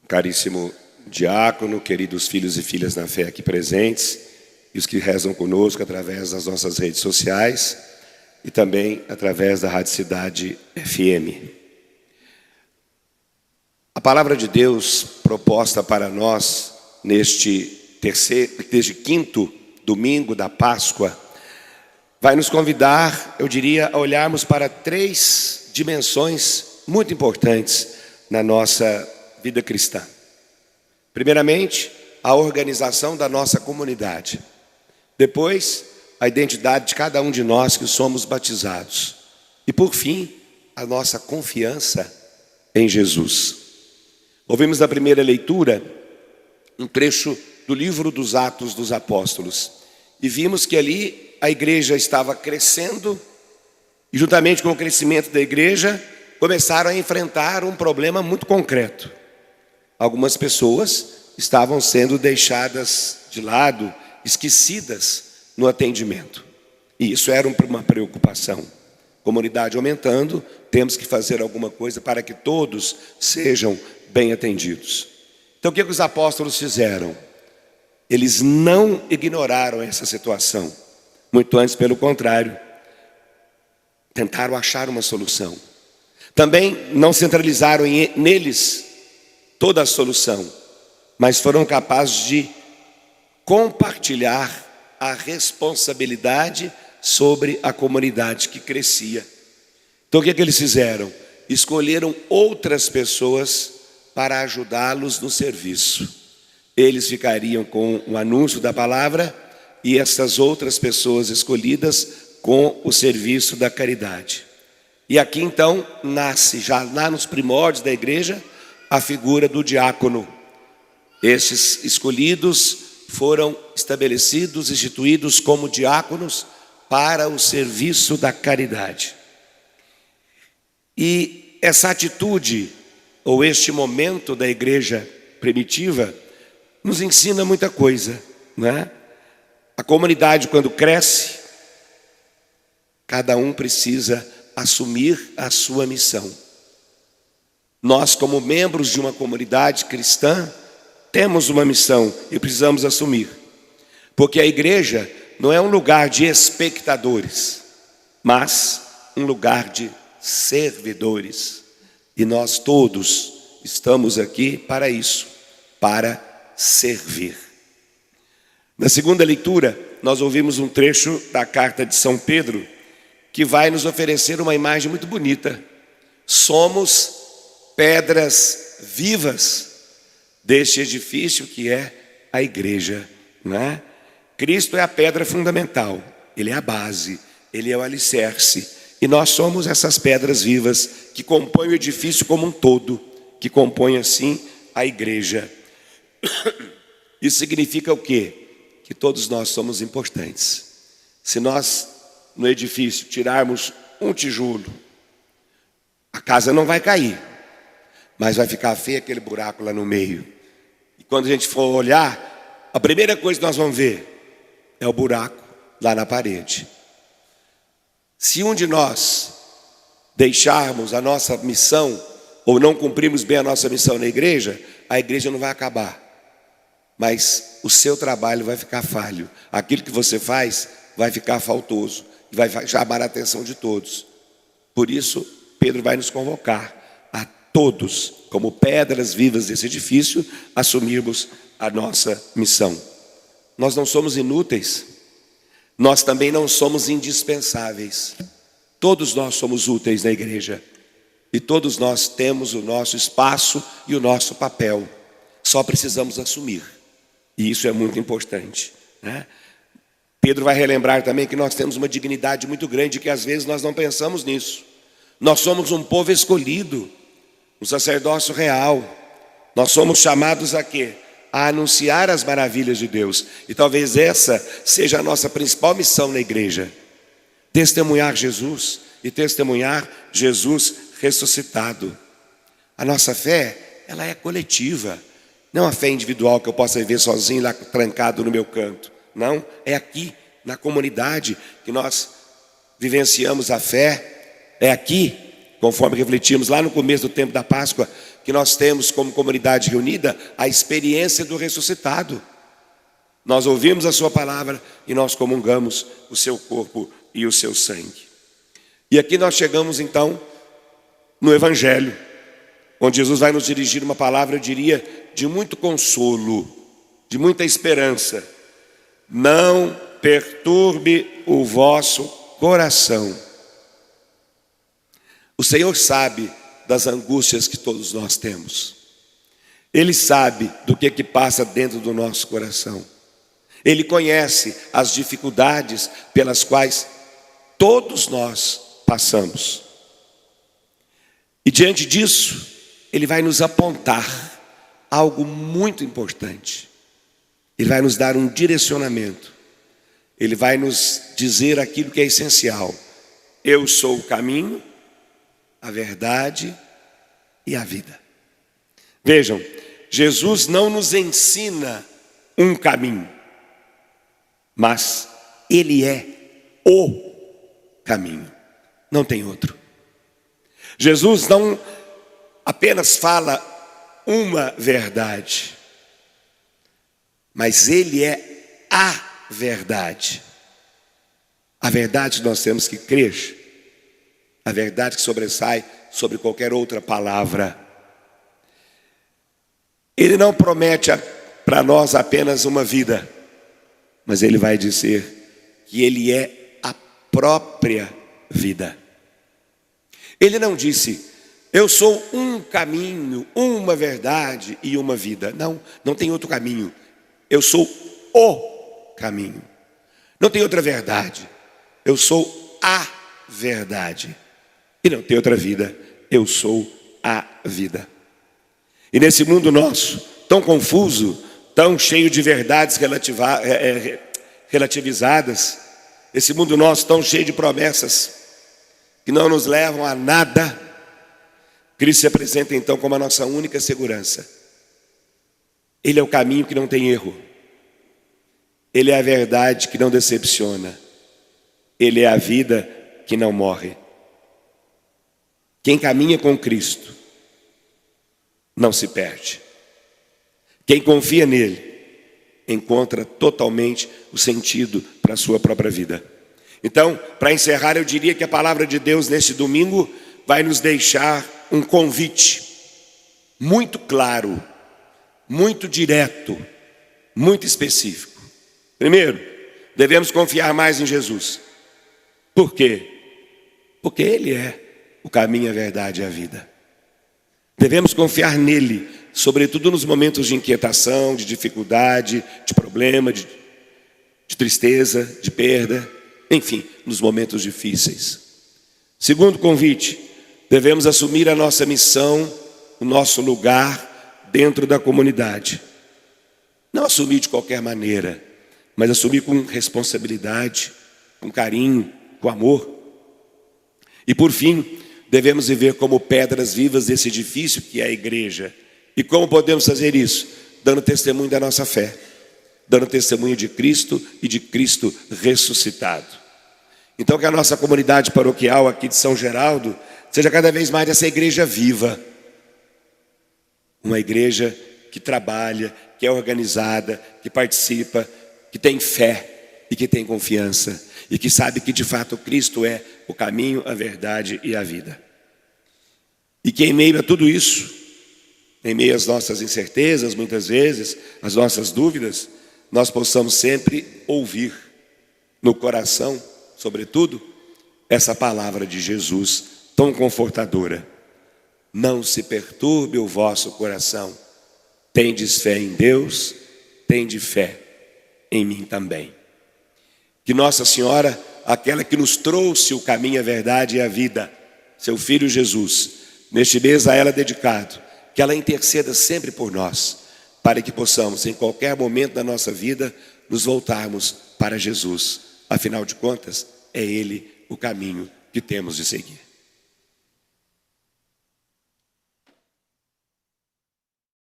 caríssimo diácono, queridos filhos e filhas na fé aqui presentes, e os que rezam conosco através das nossas redes sociais e também através da Rádio Cidade FM. A palavra de Deus proposta para nós neste quinto domingo da Páscoa vai nos convidar, eu diria, a olharmos para três dimensões muito importantes na nossa vida cristã. Primeiramente, a organização da nossa comunidade. Depois, a identidade de cada um de nós que somos batizados. E por fim, a nossa confiança em Jesus. Ouvimos na primeira leitura um trecho do livro dos Atos dos Apóstolos. E vimos que ali a igreja estava crescendo e juntamente com o crescimento da igreja, começaram a enfrentar um problema muito concreto. Algumas pessoas estavam sendo deixadas de lado, esquecidas no atendimento. E isso era uma preocupação. Comunidade aumentando, temos que fazer alguma coisa para que todos sejam bem atendidos. Então o que os apóstolos fizeram? Eles não ignoraram essa situação. Muito antes, pelo contrário, tentaram achar uma solução. Também não centralizaram neles toda a solução, mas foram capazes de compartilhar a responsabilidade sobre a comunidade que crescia. Então o que eles fizeram? Escolheram outras pessoas para ajudá-los no serviço. Eles ficariam com o anúncio da palavra e essas outras pessoas escolhidas com o serviço da caridade. E aqui então nasce, já lá nos primórdios da igreja, a figura do diácono. Estes escolhidos foram estabelecidos, instituídos como diáconos para o serviço da caridade. E essa atitude, ou este momento da igreja primitiva, nos ensina muita coisa, não é? A comunidade, quando cresce, cada um precisa assumir a sua missão. Nós, como membros de uma comunidade cristã, temos uma missão e precisamos assumir. Porque a igreja não é um lugar de espectadores, mas um lugar de servidores. E nós todos estamos aqui para isso, para servir. Na segunda leitura, nós ouvimos um trecho da carta de São Pedro, que vai nos oferecer uma imagem muito bonita. Somos pedras vivas deste edifício que é a igreja, não é? Cristo é a pedra fundamental, Ele é a base, Ele é o alicerce. E nós somos essas pedras vivas que compõem o edifício como um todo, que compõem assim a igreja. Isso significa o quê? Que todos nós somos importantes. Se nós no edifício tirarmos um tijolo, a casa não vai cair, mas vai ficar feio aquele buraco lá no meio. E quando a gente for olhar, a primeira coisa que nós vamos ver é o buraco lá na parede. Se um de nós deixarmos a nossa missão, ou não cumprirmos bem a nossa missão na igreja, a igreja não vai acabar. Mas o seu trabalho vai ficar falho. Aquilo que você faz vai ficar faltoso. E vai chamar a atenção de todos. Por isso, Pedro vai nos convocar a todos, como pedras vivas desse edifício, assumirmos a nossa missão. Nós não somos inúteis. Nós também não somos indispensáveis. Todos nós somos úteis na igreja. E todos nós temos o nosso espaço e o nosso papel. Só precisamos assumir. E isso é muito importante, né? Pedro vai relembrar também que nós temos uma dignidade muito grande, que às vezes nós não pensamos nisso. Nós somos um povo escolhido, um sacerdócio real. Nós somos chamados a quê? A anunciar as maravilhas de Deus. E talvez essa seja a nossa principal missão na igreja. Testemunhar Jesus e testemunhar Jesus ressuscitado. A nossa fé, ela é coletiva. Não a fé individual que eu possa viver sozinho lá trancado no meu canto. Não, é aqui na comunidade que nós vivenciamos a fé. É aqui, conforme refletimos lá no começo do tempo da Páscoa, que nós temos como comunidade reunida a experiência do ressuscitado. Nós ouvimos a sua palavra e nós comungamos o seu corpo e o seu sangue. E aqui nós chegamos então no Evangelho, onde Jesus vai nos dirigir uma palavra, eu diria, de muito consolo, de muita esperança. Não perturbe o vosso coração. O Senhor sabe das angústias que todos nós temos. Ele sabe do que passa dentro do nosso coração. Ele conhece as dificuldades pelas quais todos nós passamos. E diante disso, Ele vai nos apontar algo muito importante. Ele vai nos dar um direcionamento. Ele vai nos dizer aquilo que é essencial. Eu sou o caminho, a verdade e a vida. Vejam, Jesus não nos ensina um caminho, mas Ele é o caminho, não tem outro. Jesus não apenas fala uma verdade, mas Ele é a verdade. A verdade nós temos que crer, a verdade que sobressai sobre qualquer outra palavra. Ele não promete para nós apenas uma vida, mas Ele vai dizer que Ele é a própria vida. Ele não disse, eu sou um caminho, uma verdade e uma vida. Não, não tem outro caminho. Eu sou o caminho. Não tem outra verdade. Eu sou a verdade. E não tem outra vida. Eu sou a vida. E nesse mundo nosso, tão confuso, tão cheio de verdades relativizadas, esse mundo nosso tão cheio de promessas que não nos levam a nada, Cristo se apresenta então como a nossa única segurança. Ele é o caminho que não tem erro. Ele é a verdade que não decepciona. Ele é a vida que não morre. Quem caminha com Cristo não se perde. Quem confia nele encontra totalmente o sentido para a sua própria vida. Então, para encerrar, eu diria que a palavra de Deus neste domingo vai nos deixar um convite muito claro, muito direto, muito específico. Primeiro, devemos confiar mais em Jesus. Por quê? Porque Ele é o caminho, a verdade e a vida. Devemos confiar nele, sobretudo nos momentos de inquietação, de dificuldade, de problema, de tristeza, de perda, enfim, nos momentos difíceis. Segundo convite, devemos assumir a nossa missão, o nosso lugar dentro da comunidade. Não assumir de qualquer maneira, mas assumir com responsabilidade, com carinho, com amor. E por fim, devemos viver como pedras vivas desse edifício que é a igreja. E como podemos fazer isso? Dando testemunho da nossa fé, dando testemunho de Cristo e de Cristo ressuscitado. Então que a nossa comunidade paroquial aqui de São Geraldo seja cada vez mais essa igreja viva. Uma igreja que trabalha, que é organizada, que participa, que tem fé e que tem confiança. E que sabe que de fato Cristo é o caminho, a verdade e a vida. E que em meio a tudo isso, em meio às nossas incertezas, muitas vezes, as nossas dúvidas, nós possamos sempre ouvir no coração, sobretudo, essa palavra de Jesus tão confortadora. Não se perturbe o vosso coração. Tendes fé em Deus, tende fé em mim também. Que Nossa Senhora, aquela que nos trouxe o caminho, a verdade e a vida, seu Filho Jesus, neste mês a ela dedicado, que ela interceda sempre por nós, para que possamos, em qualquer momento da nossa vida, nos voltarmos para Jesus. Afinal de contas, é Ele o caminho que temos de seguir.